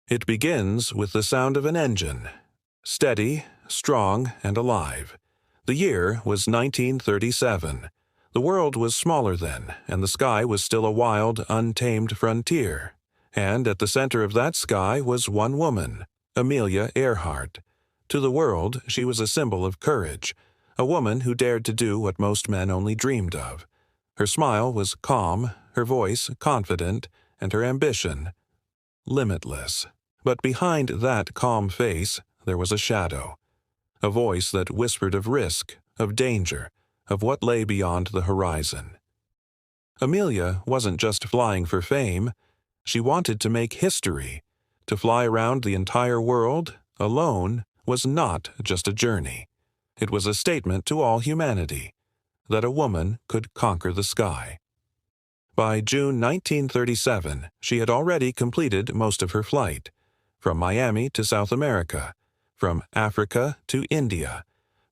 It begins with the sound of an engine. Steady, strong, and alive. The year was 1937. The world was smaller then, and the sky was still a wild, untamed frontier. And at the center of that sky was one woman, Amelia Earhart. To the world, she was a symbol of courage, a woman who dared to do what most men only dreamed of. Her smile was calm, her voice confident, and her ambition limitless. But behind that calm face, there was a shadow, a voice that whispered of risk, of danger, of what lay beyond the horizon. Amelia wasn't just flying for fame. She wanted to make history. To fly around the entire world, alone, was not just a journey. It was a statement to all humanity that a woman could conquer the sky. By June 1937, she had already completed most of her flight, from Miami to South America, from Africa to India,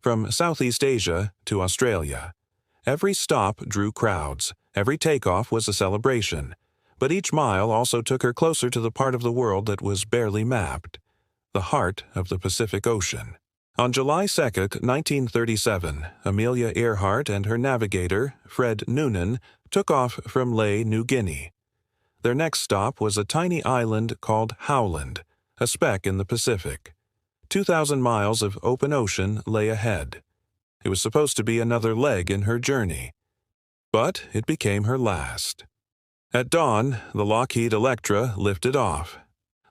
from Southeast Asia to Australia. Every stop drew crowds, every takeoff was a celebration, but each mile also took her closer to the part of the world that was barely mapped, the heart of the Pacific Ocean. On July 2, 1937, Amelia Earhart and her navigator, Fred Noonan, took off from Lae, New Guinea. Their next stop was a tiny island called Howland, a speck in the Pacific. 2,000 miles of open ocean lay ahead. It was supposed to be another leg in her journey. But it became her last. At dawn, the Lockheed Electra lifted off.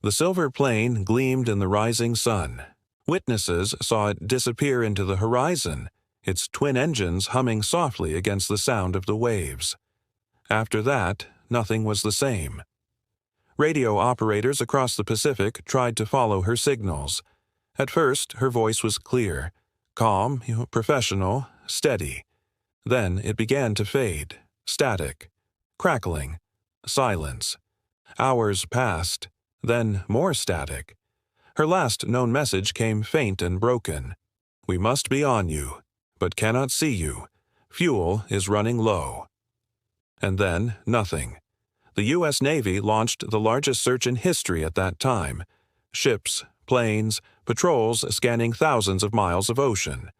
The silver plane gleamed in the rising sun. Witnesses saw it disappear into the horizon, its twin engines humming softly against the sound of the waves. After that, nothing was the same. Radio operators across the Pacific tried to follow her signals. At first, her voice was clear, calm, professional, steady. Then it began to fade, static, crackling, silence. Hours passed, then more static. Her last known message came faint and broken. "We must be on you, but cannot see you. Fuel is running low." And then, nothing. The U.S. Navy launched the largest search in history at that time. Ships, planes, patrols scanning thousands of miles of ocean.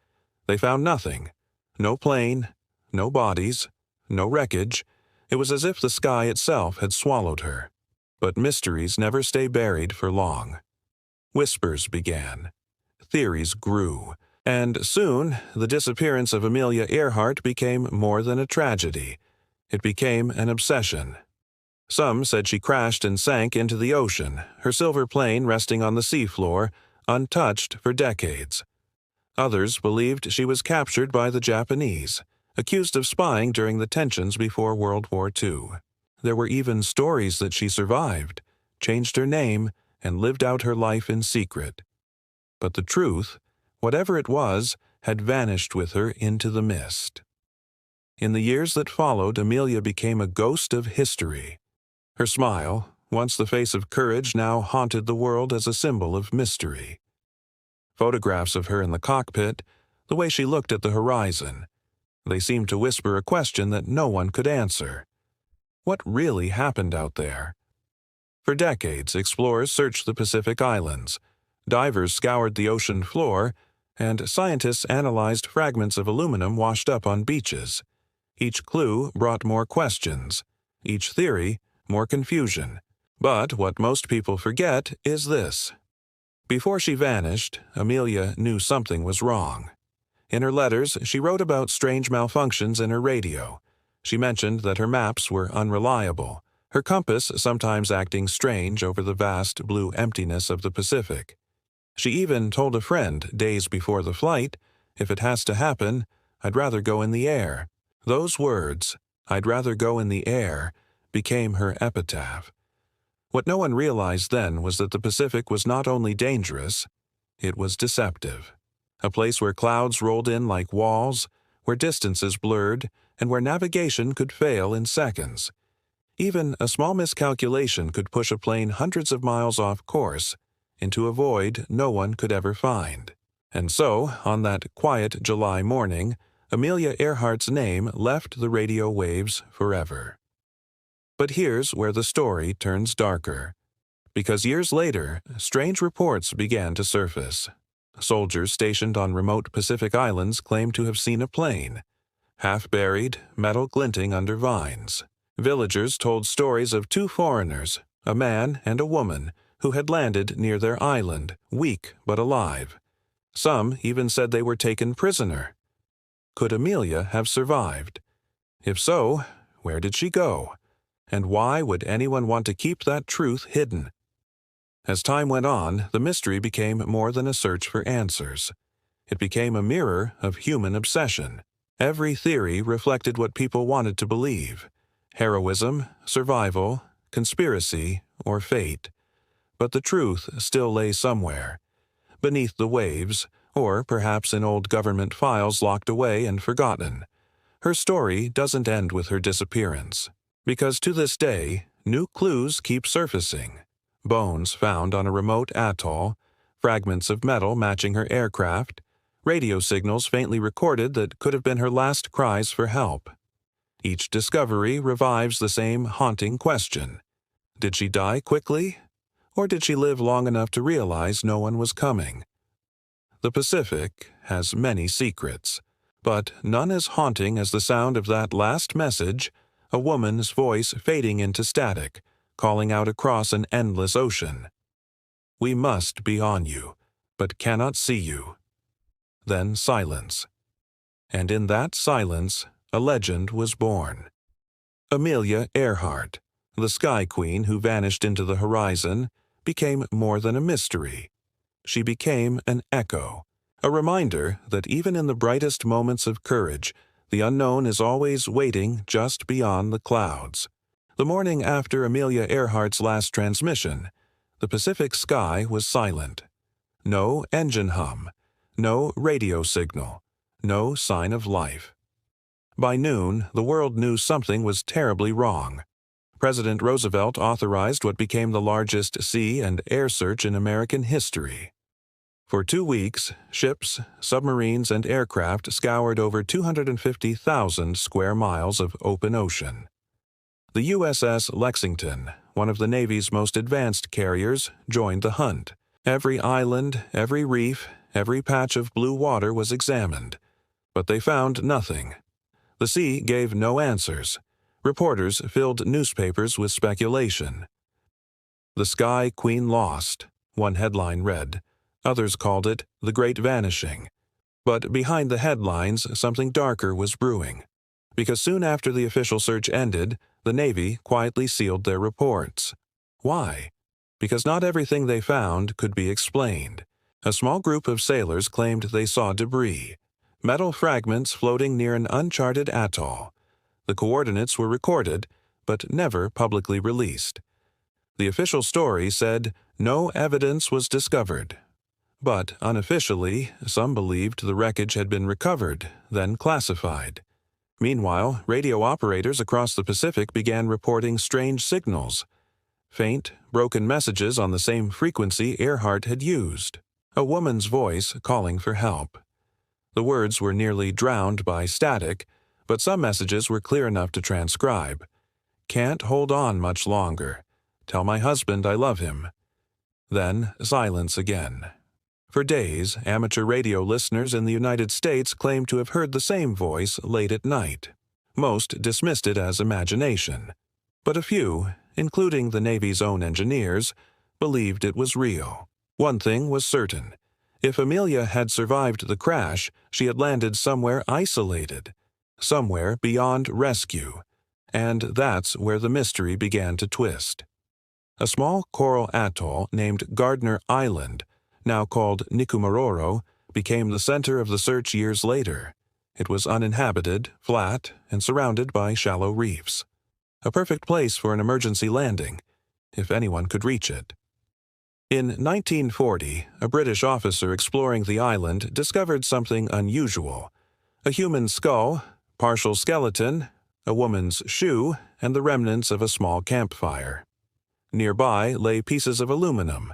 They found nothing. No plane, no bodies, no wreckage. It was as if the sky itself had swallowed her. But mysteries never stay buried for long. Whispers began. Theories grew. And soon, the disappearance of Amelia Earhart became more than a tragedy. It became an obsession. Some said she crashed and sank into the ocean, her silver plane resting on the seafloor, untouched for decades. Others believed she was captured by the Japanese, accused of spying during the tensions before World War II. There were even stories that she survived, changed her name, and lived out her life in secret. But the truth, whatever it was, had vanished with her into the mist. In the years that followed, Amelia became a ghost of history. Her smile, once the face of courage, now haunted the world as a symbol of mystery. Photographs of her in the cockpit, the way she looked at the horizon, they seemed to whisper a question that no one could answer. What really happened out there? For decades, explorers searched the Pacific Islands. Divers scoured the ocean floor, and scientists analyzed fragments of aluminum washed up on beaches. Each clue brought more questions, each theory more confusion. But what most people forget is this. Before she vanished, Amelia knew something was wrong. In her letters, she wrote about strange malfunctions in her radio. She mentioned that her maps were unreliable, her compass sometimes acting strange over the vast blue emptiness of the Pacific. She even told a friend days before the flight, "If it has to happen, I'd rather go in the air." Those words, "I'd rather go in the air," became her epitaph. What no one realized then was that the Pacific was not only dangerous, it was deceptive. A place where clouds rolled in like walls, where distances blurred, and where navigation could fail in seconds. Even a small miscalculation could push a plane hundreds of miles off course into a void no one could ever find. And so, on that quiet July morning, Amelia Earhart's name left the radio waves forever. But here's where the story turns darker. because years later, strange reports began to surface. Soldiers stationed on remote Pacific islands claimed to have seen a plane, half buried, metal glinting under vines. Villagers told stories of two foreigners, a man and a woman, who had landed near their island, weak but alive. Some even said they were taken prisoner. Could Amelia have survived? If so, where did she go? And why would anyone want to keep that truth hidden? As time went on, the mystery became more than a search for answers. It became a mirror of human obsession. Every theory reflected what people wanted to believe: heroism, survival, conspiracy, or fate. But the truth still lay somewhere, beneath the waves, or perhaps in old government files locked away and forgotten. Her story doesn't end with her disappearance, because to this day, new clues keep surfacing. Bones found on a remote atoll, fragments of metal matching her aircraft, radio signals faintly recorded that could have been her last cries for help. Each discovery revives the same haunting question: did she die quickly? Or did she live long enough to realize no one was coming? The Pacific has many secrets, but none as haunting as the sound of that last message, a woman's voice fading into static, calling out across an endless ocean. "We must be on you, but cannot see you." Then silence. And in that silence, a legend was born. Amelia Earhart, the Sky Queen who vanished into the horizon, became more than a mystery. She became an echo, a reminder that even in the brightest moments of courage, the unknown is always waiting just beyond the clouds. The morning after Amelia Earhart's last transmission, the Pacific sky was silent. No engine hum, no radio signal, no sign of life. By noon, the world knew something was terribly wrong. President Roosevelt authorized what became the largest sea and air search in American history. For 2 weeks, ships, submarines, and aircraft scoured over 250,000 square miles of open ocean. The USS Lexington, one of the Navy's most advanced carriers, joined the hunt. Every island, every reef, every patch of blue water was examined, but they found nothing. The sea gave no answers. Reporters filled newspapers with speculation. "The Sky Queen lost," one headline read. Others called it the Great Vanishing. But behind the headlines, something darker was brewing. Because soon after the official search ended, the Navy quietly sealed their reports. Why? Because not everything they found could be explained. A small group of sailors claimed they saw debris, metal fragments floating near an uncharted atoll. The coordinates were recorded, but never publicly released. The official story said no evidence was discovered. But unofficially, some believed the wreckage had been recovered, then classified. Meanwhile, radio operators across the Pacific began reporting strange signals. Faint, broken messages on the same frequency Earhart had used. A woman's voice calling for help. The words were nearly drowned by static, but some messages were clear enough to transcribe. "Can't hold on much longer. Tell my husband I love him." Then silence again. For days, amateur radio listeners in the United States claimed to have heard the same voice late at night. Most dismissed it as imagination. But a few, including the Navy's own engineers, believed it was real. One thing was certain. If Amelia had survived the crash, she had landed somewhere isolated, somewhere beyond rescue. And that's where the mystery began to twist. A small coral atoll named Gardner Island, now called Nikumaroro, became the center of the search years later. It was uninhabited, flat, and surrounded by shallow reefs. A perfect place for an emergency landing, if anyone could reach it. In 1940, a British officer exploring the island discovered something unusual: a human skull, partial skeleton, a woman's shoe, and the remnants of a small campfire. Nearby lay pieces of aluminum,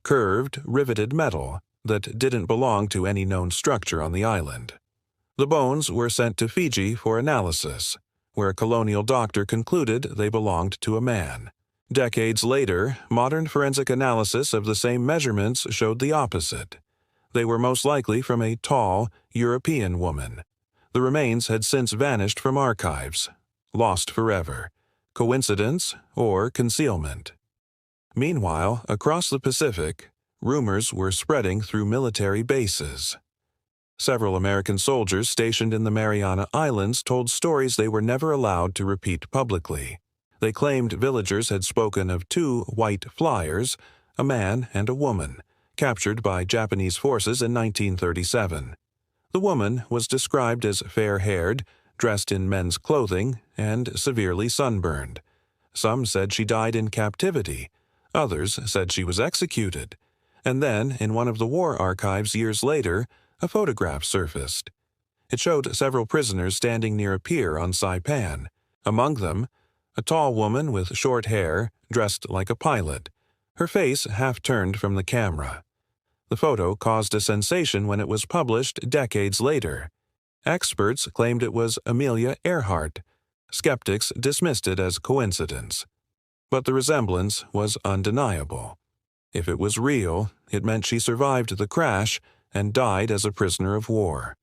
curved, riveted metal that didn't belong to any known structure on the island. The bones were sent to Fiji for analysis, where a colonial doctor concluded they belonged to a man. Decades later, modern forensic analysis of the same measurements showed the opposite. They were most likely from a tall, European woman. The remains had since vanished from archives, lost forever. Coincidence or concealment? Meanwhile, across the Pacific, rumors were spreading through military bases. Several American soldiers stationed in the Mariana Islands told stories they were never allowed to repeat publicly. They claimed villagers had spoken of two white flyers, a man and a woman, captured by Japanese forces in 1937. The woman was described as fair-haired, dressed in men's clothing, and severely sunburned. Some said she died in captivity. Others said she was executed. And then, in one of the war archives years later, a photograph surfaced. It showed several prisoners standing near a pier on Saipan. Among them, a tall woman with short hair, dressed like a pilot, her face half-turned from the camera. The photo caused a sensation when it was published decades later. Experts claimed it was Amelia Earhart. Skeptics dismissed it as coincidence. But the resemblance was undeniable. If it was real, it meant she survived the crash and died as a prisoner of war.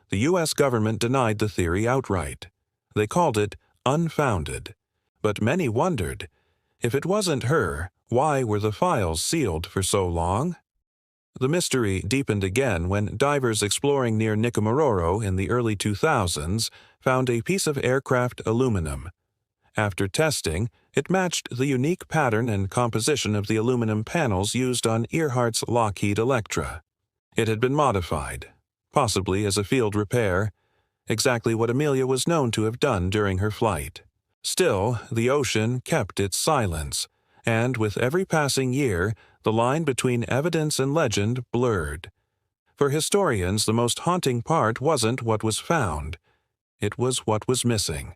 The U.S. government denied the theory outright. They called it unfounded. But many wondered, if it wasn't her, why were the files sealed for so long? The mystery deepened again when divers exploring near Nikumaroro in the early 2000s found a piece of aircraft aluminum. After testing, it matched the unique pattern and composition of the aluminum panels used on Earhart's Lockheed Electra. It had been modified, possibly as a field repair, exactly what Amelia was known to have done during her flight. Still, the ocean kept its silence, and with every passing year, the line between evidence and legend blurred. For historians, the most haunting part wasn't what was found. It was what was missing.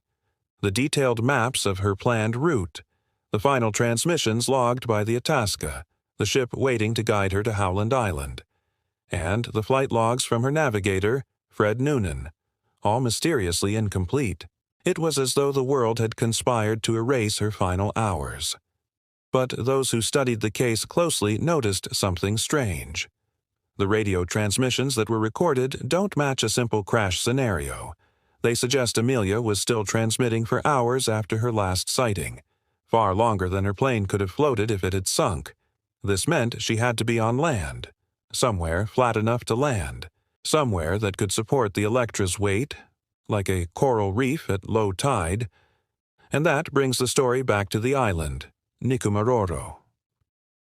The detailed maps of her planned route, the final transmissions logged by the Itasca, the ship waiting to guide her to Howland Island, and the flight logs from her navigator, Fred Noonan, all mysteriously incomplete. It was as though the world had conspired to erase her final hours. But those who studied the case closely noticed something strange. The radio transmissions that were recorded don't match a simple crash scenario. They suggest Amelia was still transmitting for hours after her last sighting, far longer than her plane could have floated if it had sunk. This meant she had to be on land, somewhere flat enough to land, somewhere that could support the Electra's weight, like a coral reef at low tide. And that brings the story back to the island, Nikumaroro.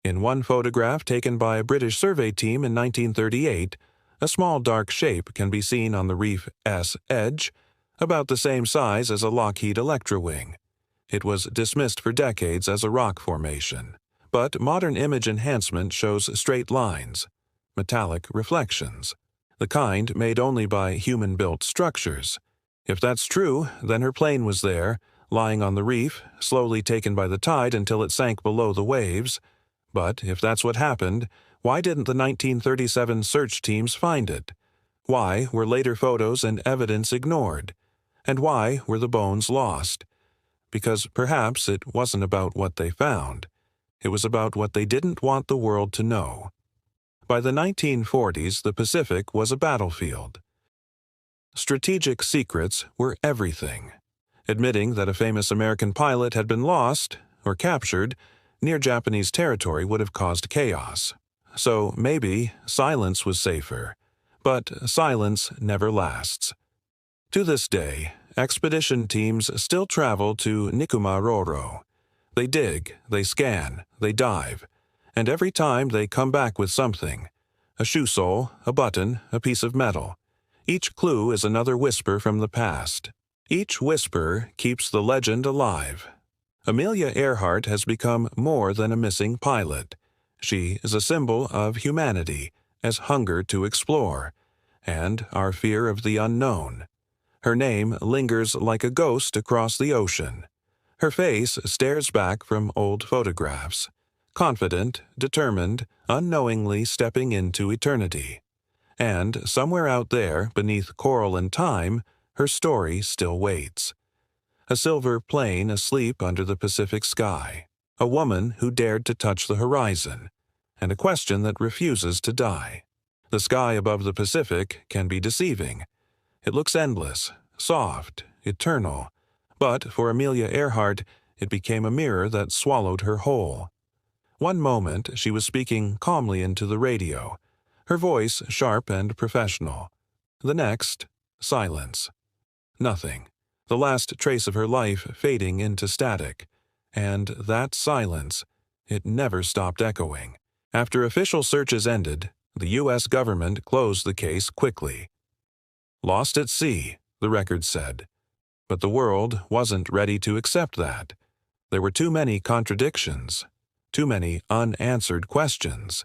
In one photograph taken by a British survey team in 1938, a small dark shape can be seen on the reef S edge, about the same size as a Lockheed Electra wing. It was dismissed for decades as a rock formation, but modern image enhancement shows straight lines, metallic reflections, the kind made only by human-built structures. If that's true, then her plane was there, lying on the reef, slowly taken by the tide until it sank below the waves. But if that's what happened, why didn't the 1937 search teams find it? Why were later photos and evidence ignored? And why were the bones lost? Because perhaps it wasn't about what they found. It was about what they didn't want the world to know. By the 1940s, the Pacific was a battlefield. Strategic secrets were everything. Admitting that a famous American pilot had been lost, or captured, near Japanese territory would have caused chaos. So maybe silence was safer. But silence never lasts. To this day, expedition teams still travel to Nikumaroro. They dig, they scan, they dive, and every time they come back with something. A shoe sole, a button, a piece of metal. Each clue is another whisper from the past. Each whisper keeps the legend alive. Amelia Earhart has become more than a missing pilot. She is a symbol of humanity, as hunger to explore, and our fear of the unknown. Her name lingers like a ghost across the ocean. Her face stares back from old photographs, confident, determined, unknowingly stepping into eternity. And somewhere out there, beneath coral and time, her story still waits. A silver plane asleep under the Pacific sky. a woman who dared to touch the horizon, and a question that refuses to die. The sky above the Pacific can be deceiving. It looks endless, soft, eternal, but for Amelia Earhart, it became a mirror that swallowed her whole. One moment she was speaking calmly into the radio, her voice sharp and professional. The next, silence. Nothing. The last trace of her life fading into static. And that silence, it never stopped echoing. After official searches ended, the U.S. government closed the case quickly. Lost at sea, the record said. But the world wasn't ready to accept that. There were too many contradictions, too many unanswered questions.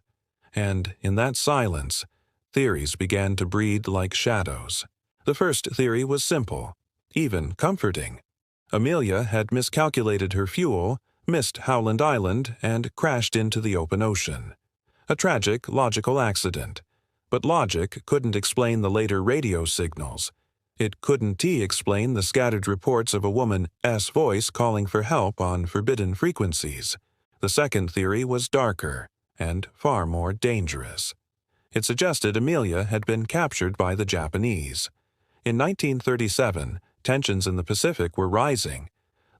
And in that silence, theories began to breed like shadows. The first theory was simple, even comforting. Amelia had miscalculated her fuel, missed Howland Island, and crashed into the open ocean. A tragic, logical accident. But logic couldn't explain the later radio signals. It couldn't explain the scattered reports of a woman's voice calling for help on forbidden frequencies. The second theory was darker and far more dangerous. It suggested Amelia had been captured by the Japanese. In 1937, tensions in the Pacific were rising.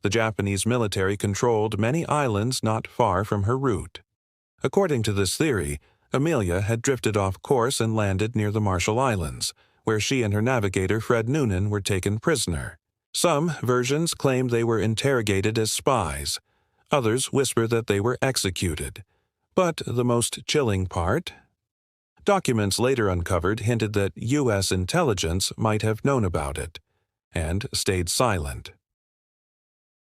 The Japanese military controlled many islands not far from her route. According to this theory, Amelia had drifted off course and landed near the Marshall Islands, where she and her navigator Fred Noonan were taken prisoner. Some versions claim they were interrogated as spies. Others whisper that they were executed. But the most chilling part? Documents later uncovered hinted that U.S. intelligence might have known about it, and stayed silent.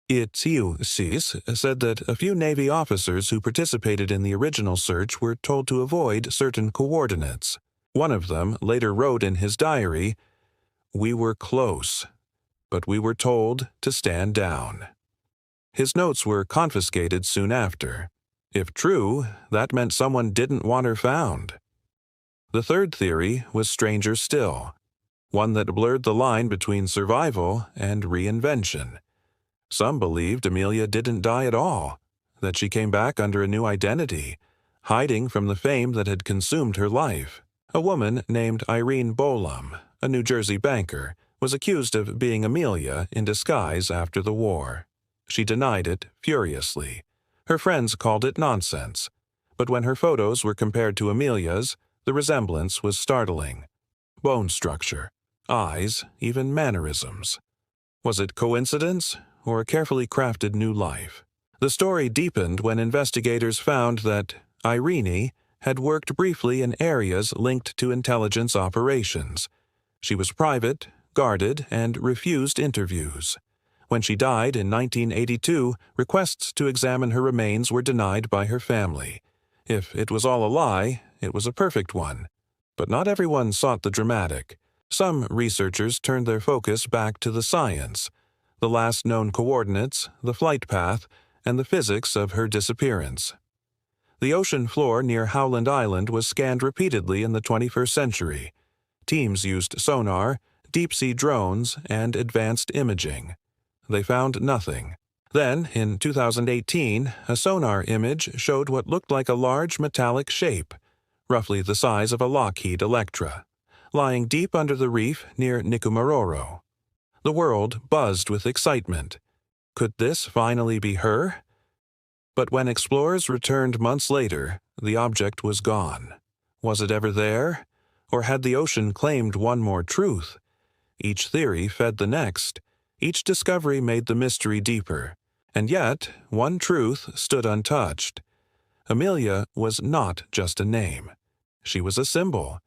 It said that a few Navy officers who participated in the original search were told to avoid certain coordinates. One of them later wrote in his diary, "We were close, but we were told to stand down." His notes were confiscated soon after. If true, that meant someone didn't want her found. The third theory was stranger still, one that blurred the line between survival and reinvention. Some believed Amelia didn't die at all, that she came back under a new identity, hiding from the fame that had consumed her life. A woman named Irene Bolam, a New Jersey banker, was accused of being Amelia in disguise after the war. She denied it furiously. Her friends called it nonsense. But when her photos were compared to Amelia's, the resemblance was startling. Bone structure, eyes, even mannerisms. Was it coincidence or a carefully crafted new life? The story deepened when investigators found that Irene had worked briefly in areas linked to intelligence operations. She was private, guarded, and refused interviews. When she died in 1982, requests to examine her remains were denied by her family. If it was all a lie, it was a perfect one. But not everyone sought the dramatic. Some researchers turned their focus back to the science, the last known coordinates, the flight path, and the physics of her disappearance. The ocean floor near Howland Island was scanned repeatedly in the 21st century. Teams used sonar, deep-sea drones, and advanced imaging. They found nothing. Then, in 2018, a sonar image showed what looked like a large metallic shape, roughly the size of a Lockheed Electra, lying deep under the reef near Nikumaroro. The world buzzed with excitement. Could this finally be her? But when explorers returned months later, the object was gone. Was it ever there? Or had the ocean claimed one more truth? Each theory fed the next. Each discovery made the mystery deeper. And yet, one truth stood untouched. Amelia was not just a name. She was a symbol.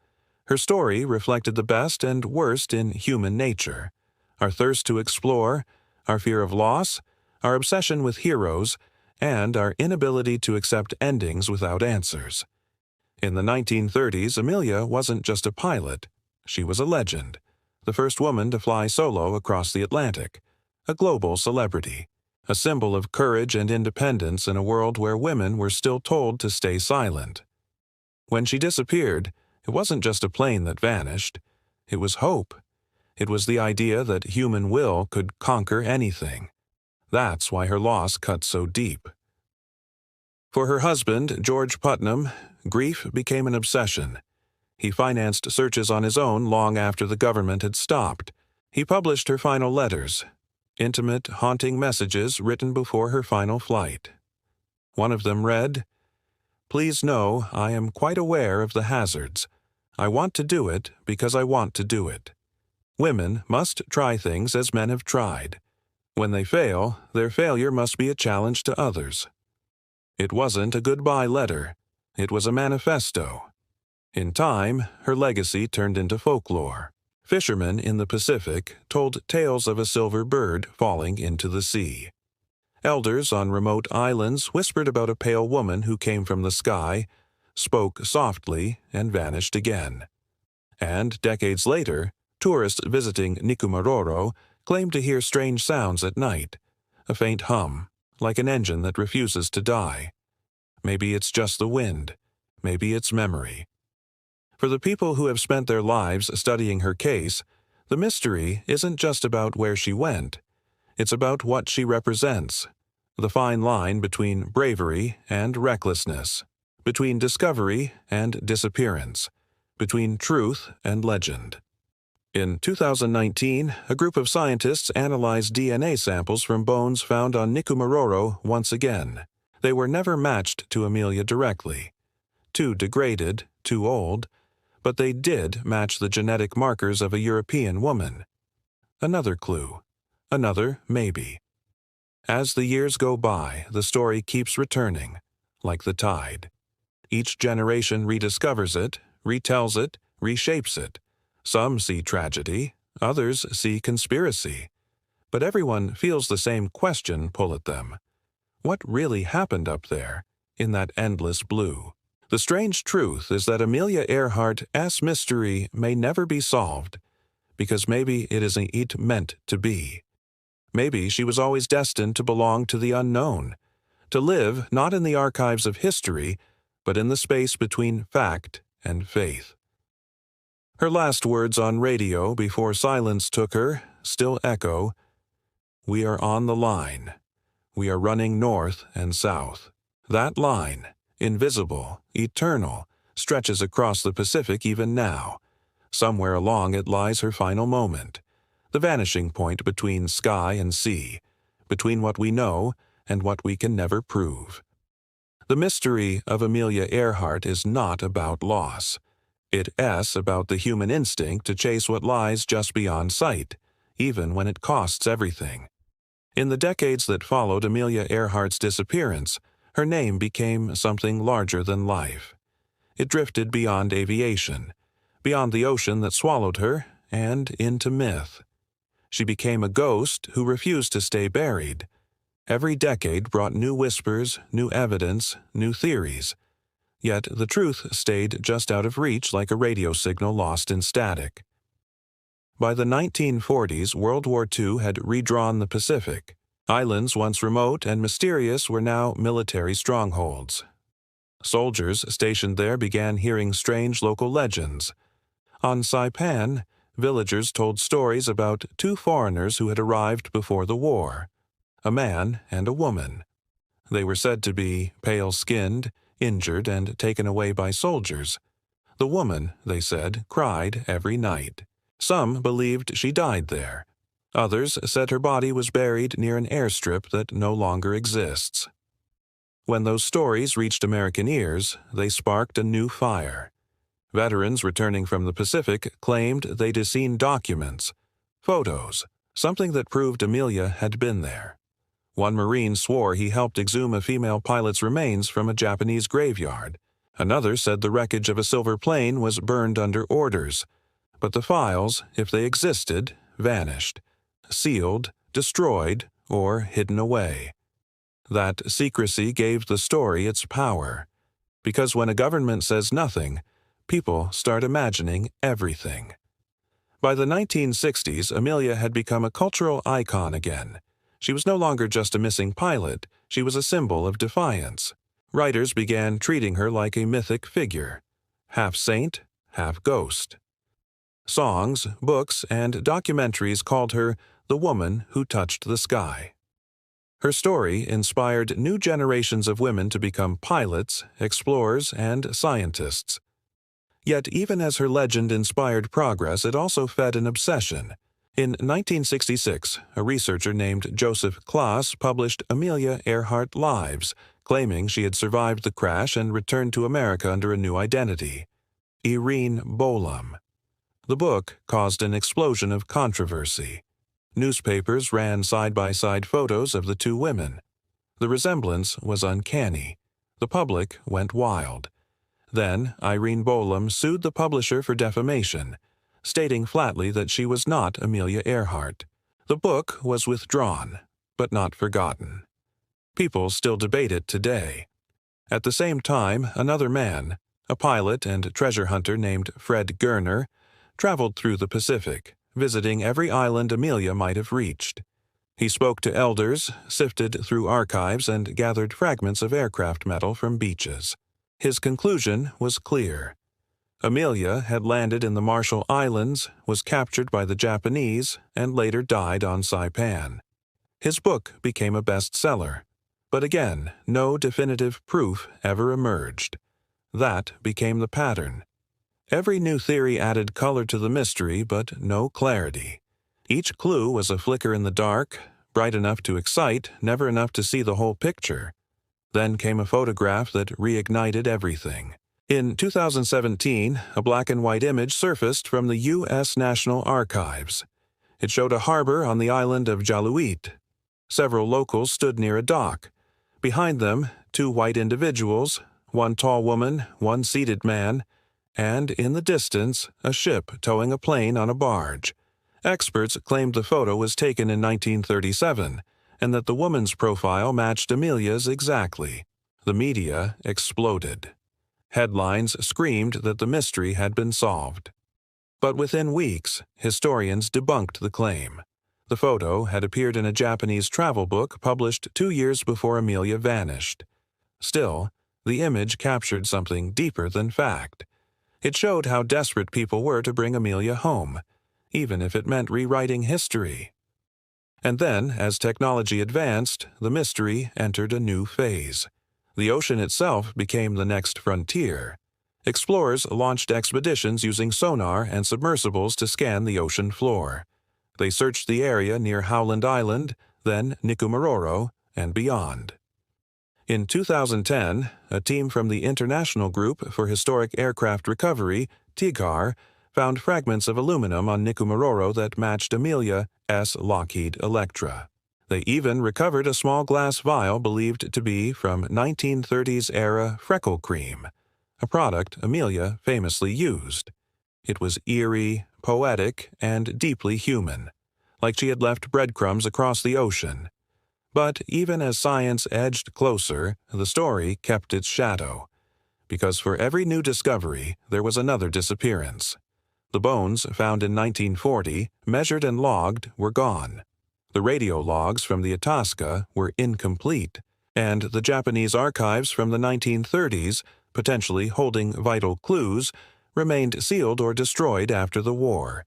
Her story reflected the best and worst in human nature. Our thirst to explore, our fear of loss, our obsession with heroes, and our inability to accept endings without answers. In the 1930s, Amelia wasn't just a pilot. She was a legend, the first woman to fly solo across the Atlantic, a global celebrity, a symbol of courage and independence in a world where women were still told to stay silent. When she disappeared, it wasn't just a plane that vanished. It was hope. It was the idea that human will could conquer anything. That's why her loss cut so deep. For her husband, George Putnam, grief became an obsession. He financed searches on his own long after the government had stopped. He published her final letters, intimate, haunting messages written before her final flight. One of them read, "Please know I am quite aware of the hazards. I want to do it because I want to do it. Women must try things as men have tried. When they fail, their failure must be a challenge to others." It wasn't a goodbye letter. It was a manifesto. In time, her legacy turned into folklore. Fishermen in the Pacific told tales of a silver bird falling into the sea. Elders on remote islands whispered about a pale woman who came from the sky, spoke softly, and vanished again. And decades later, tourists visiting Nikumaroro claimed to hear strange sounds at night, a faint hum, like an engine that refuses to die. Maybe it's just the wind. Maybe it's memory. For the people who have spent their lives studying her case, the mystery isn't just about where she went. It's about what she represents, the fine line between bravery and recklessness, between discovery and disappearance, between truth and legend. In 2019, a group of scientists analyzed DNA samples from bones found on Nikumaroro once again. They were never matched to Amelia directly. Too degraded, too old, but they did match the genetic markers of a European woman. Another clue. Another maybe. As the years go by, the story keeps returning, like the tide. Each generation rediscovers it, retells it, reshapes it. Some see tragedy, others see conspiracy. But everyone feels the same question pull at them. What really happened up there, in that endless blue? The strange truth is that Amelia Earhart's mystery may never be solved, because maybe it isn't meant to be. Maybe she was always destined to belong to the unknown, to live not in the archives of history, but in the space between fact and faith. Her last words on radio before silence took her still echo, "We are on the line. We are running north and south." That line, invisible, eternal, stretches across the Pacific even now. Somewhere along it lies her final moment, the vanishing point between sky and sea, between what we know and what we can never prove. The mystery of Amelia Earhart is not about loss. It's about the human instinct to chase what lies just beyond sight, even when it costs everything. In the decades that followed Amelia Earhart's disappearance, her name became something larger than life. It drifted beyond aviation, beyond the ocean that swallowed her, and into myth. She became a ghost who refused to stay buried. Every decade brought new whispers, new evidence, new theories. Yet the truth stayed just out of reach like a radio signal lost in static. By the 1940s, World War II had redrawn the Pacific. Islands once remote and mysterious were now military strongholds. Soldiers stationed there began hearing strange local legends. On Saipan, villagers told stories about two foreigners who had arrived before the war, a man and a woman. They were said to be pale-skinned, injured, and taken away by soldiers. The woman, they said, cried every night. Some believed she died there. Others said her body was buried near an airstrip that no longer exists. When those stories reached American ears, they sparked a new fire. Veterans returning from the Pacific claimed they'd seen documents, photos, something that proved Amelia had been there. One Marine swore he helped exhume a female pilot's remains from a Japanese graveyard. Another said the wreckage of a silver plane was burned under orders. But the files, if they existed, vanished, sealed, destroyed, or hidden away. That secrecy gave the story its power. Because when a government says nothing, people start imagining everything. By the 1960s, Amelia had become a cultural icon again. She was no longer just a missing pilot, she was a symbol of defiance. Writers began treating her like a mythic figure, half saint, half ghost. Songs, books, and documentaries called her the woman who touched the sky. Her story inspired new generations of women to become pilots, explorers, and scientists. Yet even as her legend inspired progress, it also fed an obsession. In 1966, a researcher named Joseph Klaas published Amelia Earhart Lives, claiming she had survived the crash and returned to America under a new identity, Irene Bolam. The book caused an explosion of controversy. Newspapers ran side-by-side photos of the two women. The resemblance was uncanny. The public went wild. Then Irene Bolam sued the publisher for defamation, stating flatly that she was not Amelia Earhart. The book was withdrawn, but not forgotten. People still debate it today. At the same time, another man, a pilot and treasure hunter named Fred Gerner, traveled through the Pacific, visiting every island Amelia might have reached. He spoke to elders, sifted through archives, and gathered fragments of aircraft metal from beaches. His conclusion was clear. Amelia had landed in the Marshall Islands, was captured by the Japanese, and later died on Saipan. His book became a bestseller, but again, no definitive proof ever emerged. That became the pattern. Every new theory added color to the mystery, but no clarity. Each clue was a flicker in the dark, bright enough to excite, never enough to see the whole picture. Then came a photograph that reignited everything. In 2017, a black-and-white image surfaced from the U.S. National Archives. It showed a harbor on the island of Jaluit. Several locals stood near a dock. Behind them, two white individuals, one tall woman, one seated man, and, in the distance, a ship towing a plane on a barge. Experts claimed the photo was taken in 1937, and that the woman's profile matched Amelia's exactly. The media exploded. Headlines screamed that the mystery had been solved. But within weeks, historians debunked the claim. The photo had appeared in a Japanese travel book published 2 years before Amelia vanished. Still, the image captured something deeper than fact. It showed how desperate people were to bring Amelia home, even if it meant rewriting history. And then, as technology advanced, the mystery entered a new phase. The ocean itself became the next frontier. Explorers launched expeditions using sonar and submersibles to scan the ocean floor. They searched the area near Howland Island, then Nikumaroro, and beyond. In 2010, a team from the International Group for Historic Aircraft Recovery, TIGHAR, found fragments of aluminum on Nikumaroro that matched Amelia S. Lockheed Electra. They even recovered a small glass vial believed to be from 1930s-era freckle cream, a product Amelia famously used. It was eerie, poetic, and deeply human, like she had left breadcrumbs across the ocean. But even as science edged closer, the story kept its shadow, because for every new discovery, there was another disappearance. The bones, found in 1940, measured and logged, were gone. The radio logs from the Itasca were incomplete, and the Japanese archives from the 1930s, potentially holding vital clues, remained sealed or destroyed after the war.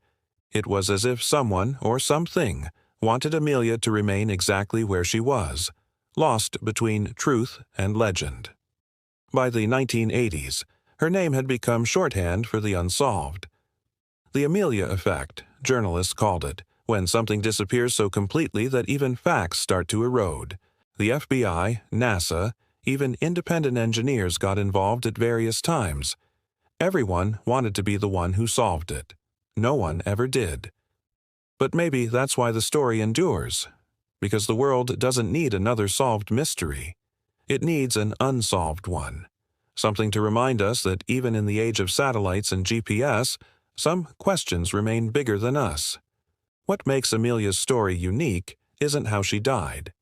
It was as if someone or something wanted Amelia to remain exactly where she was, lost between truth and legend. By the 1980s, her name had become shorthand for the unsolved. The Amelia effect, journalists called it, when something disappears so completely that even facts start to erode. The FBI, NASA, even independent engineers got involved at various times. Everyone wanted to be the one who solved it. No one ever did. But maybe that's why the story endures, because the world doesn't need another solved mystery. It needs an unsolved one, something to remind us that even in the age of satellites and GPS, some questions remain bigger than us. What makes Amelia's story unique isn't how she died.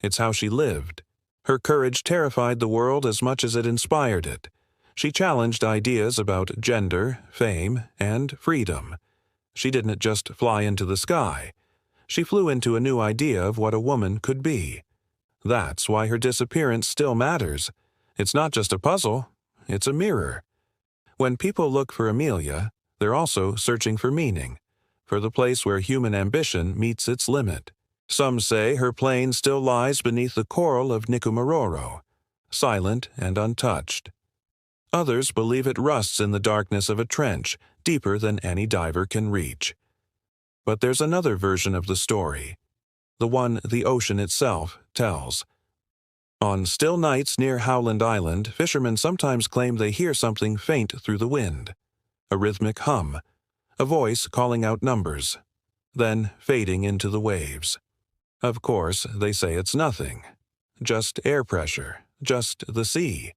It's how she lived. Her courage terrified the world as much as it inspired it. She challenged ideas about gender, fame, and freedom. She didn't just fly into the sky. She flew into a new idea of what a woman could be. That's why her disappearance still matters. It's not just a puzzle, it's a mirror. When people look for Amelia, they're also searching for meaning, for the place where human ambition meets its limit. Some say her plane still lies beneath the coral of Nikumaroro, silent and untouched. Others believe it rusts in the darkness of a trench, deeper than any diver can reach. But there's another version of the story, the one the ocean itself tells. On still nights near Howland Island, fishermen sometimes claim they hear something faint through the wind, a rhythmic hum, a voice calling out numbers, then fading into the waves. Of course, they say it's nothing, just air pressure, just the sea.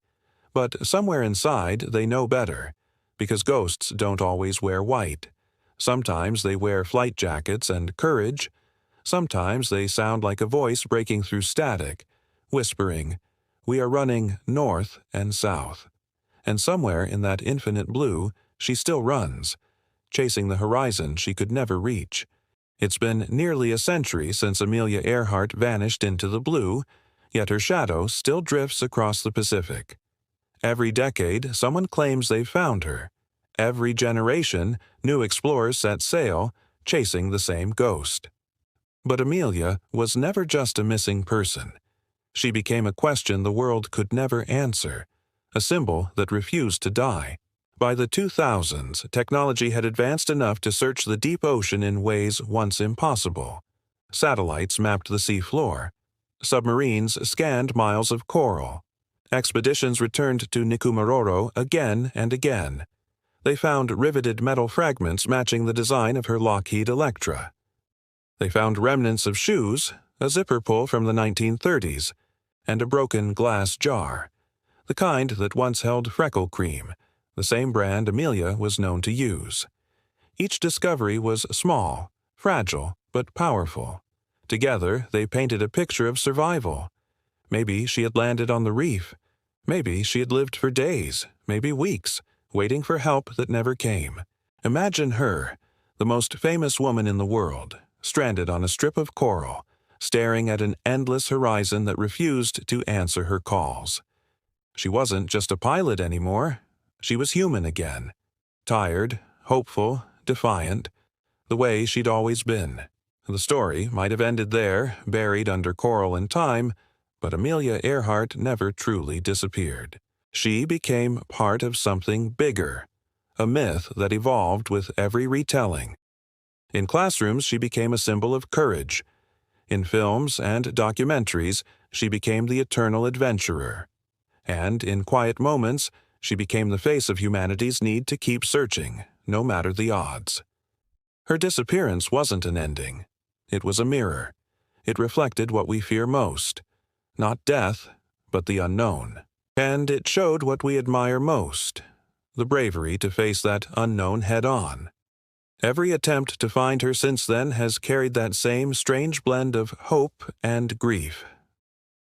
But somewhere inside, they know better, because ghosts don't always wear white. Sometimes they wear flight jackets and courage. Sometimes they sound like a voice breaking through static, whispering, "We are running north and south." And somewhere in that infinite blue, she still runs, chasing the horizon she could never reach. It's been nearly a century since Amelia Earhart vanished into the blue, yet her shadow still drifts across the Pacific. Every decade, someone claims they've found her. Every generation, new explorers set sail, chasing the same ghost. But Amelia was never just a missing person. She became a question the world could never answer, a symbol that refused to die. By the 2000s, technology had advanced enough to search the deep ocean in ways once impossible. Satellites mapped the sea floor. Submarines scanned miles of coral. Expeditions returned to Nikumaroro again and again. They found riveted metal fragments matching the design of her Lockheed Electra. They found remnants of shoes, a zipper pull from the 1930s, and a broken glass jar, the kind that once held freckle cream, the same brand Amelia was known to use. Each discovery was small, fragile, but powerful. Together, they painted a picture of survival. Maybe she had landed on the reef. Maybe she had lived for days, maybe weeks, waiting for help that never came. Imagine her, the most famous woman in the world, stranded on a strip of coral, staring at an endless horizon that refused to answer her calls. She wasn't just a pilot anymore. She was human again. Tired, hopeful, defiant, the way she'd always been. The story might have ended there, buried under coral and time, but Amelia Earhart never truly disappeared. She became part of something bigger, a myth that evolved with every retelling. In classrooms, she became a symbol of courage. In films and documentaries, she became the eternal adventurer. And in quiet moments, she became the face of humanity's need to keep searching, no matter the odds. Her disappearance wasn't an ending. It was a mirror. It reflected what we fear most. Not death, but the unknown. And it showed what we admire most, the bravery to face that unknown head-on. Every attempt to find her since then has carried that same strange blend of hope and grief.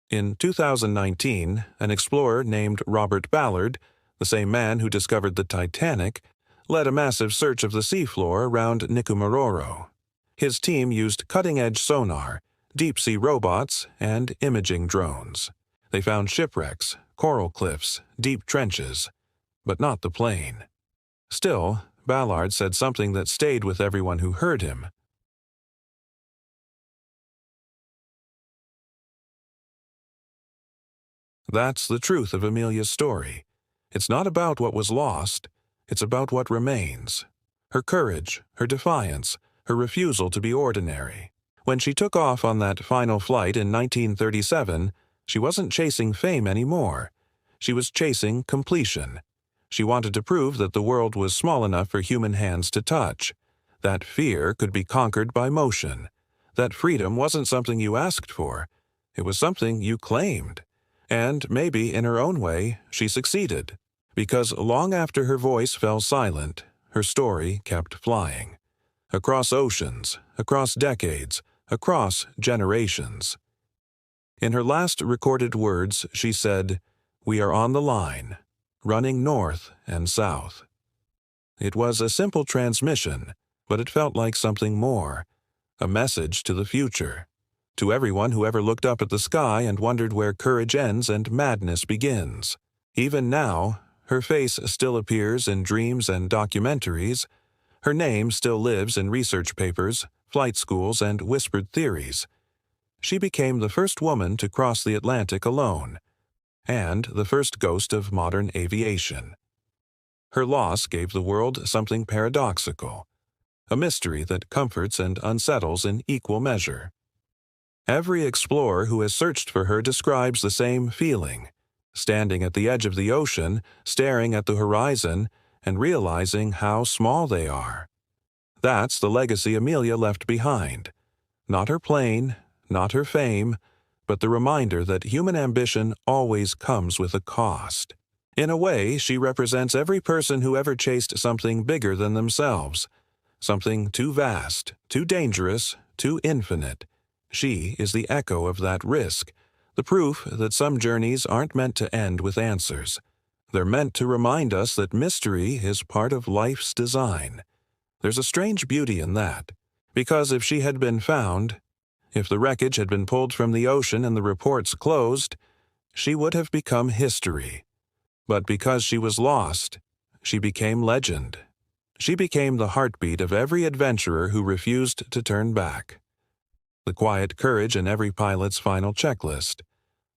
In 2019, an explorer named Robert Ballard, the same man who discovered the Titanic, led a massive search of the seafloor around Nikumaroro. His team used cutting-edge sonar, deep-sea robots, and imaging drones. They found shipwrecks, coral cliffs, deep trenches, but not the plane. Still, Ballard said something that stayed with everyone who heard him. That's the truth of Amelia's story. It's not about what was lost, it's about what remains. Her courage, her defiance, her refusal to be ordinary. When she took off on that final flight in 1937, she wasn't chasing fame anymore. She was chasing completion. She wanted to prove that the world was small enough for human hands to touch, that fear could be conquered by motion, that freedom wasn't something you asked for, it was something you claimed. And maybe, in her own way, she succeeded. Because long after her voice fell silent, her story kept flying. Across oceans, across decades, across generations. In her last recorded words, she said, "We are on the line, running north and south." It was a simple transmission, but it felt like something more, a message to the future. To everyone who ever looked up at the sky and wondered where courage ends and madness begins. Even now, her face still appears in dreams and documentaries. Her name still lives in research papers, flight schools, and whispered theories. She became the first woman to cross the Atlantic alone, and the first ghost of modern aviation. Her loss gave the world something paradoxical, a mystery that comforts and unsettles in equal measure. Every explorer who has searched for her describes the same feeling, standing at the edge of the ocean, staring at the horizon, and realizing how small they are. That's the legacy Amelia left behind. Not her plane, not her fame, but the reminder that human ambition always comes with a cost. In a way, she represents every person who ever chased something bigger than themselves, something too vast, too dangerous, too infinite. She is the echo of that risk, the proof that some journeys aren't meant to end with answers. They're meant to remind us that mystery is part of life's design. There's a strange beauty in that, because if she had been found, if the wreckage had been pulled from the ocean and the reports closed, she would have become history. But because she was lost, she became legend. She became the heartbeat of every adventurer who refused to turn back. The quiet courage in every pilot's final checklist.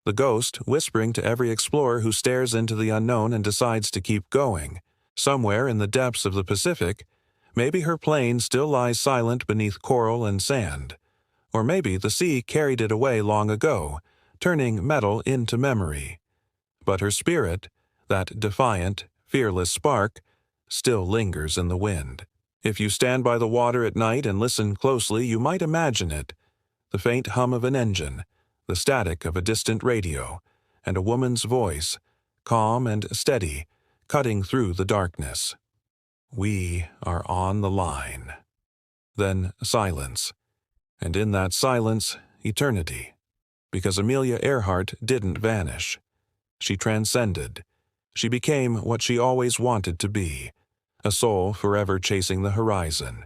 The ghost whispering to every explorer who stares into the unknown and decides to keep going. Somewhere in the depths of the Pacific, maybe her plane still lies silent beneath coral and sand. Or maybe the sea carried it away long ago, turning metal into memory. But her spirit, that defiant, fearless spark, still lingers in the wind. If you stand by the water at night and listen closely, you might imagine it. The faint hum of an engine, the static of a distant radio, and a woman's voice, calm and steady, cutting through the darkness. We are on the line. Then silence. And in that silence, eternity. Because Amelia Earhart didn't vanish. She transcended. She became what she always wanted to be, a soul forever chasing the horizon.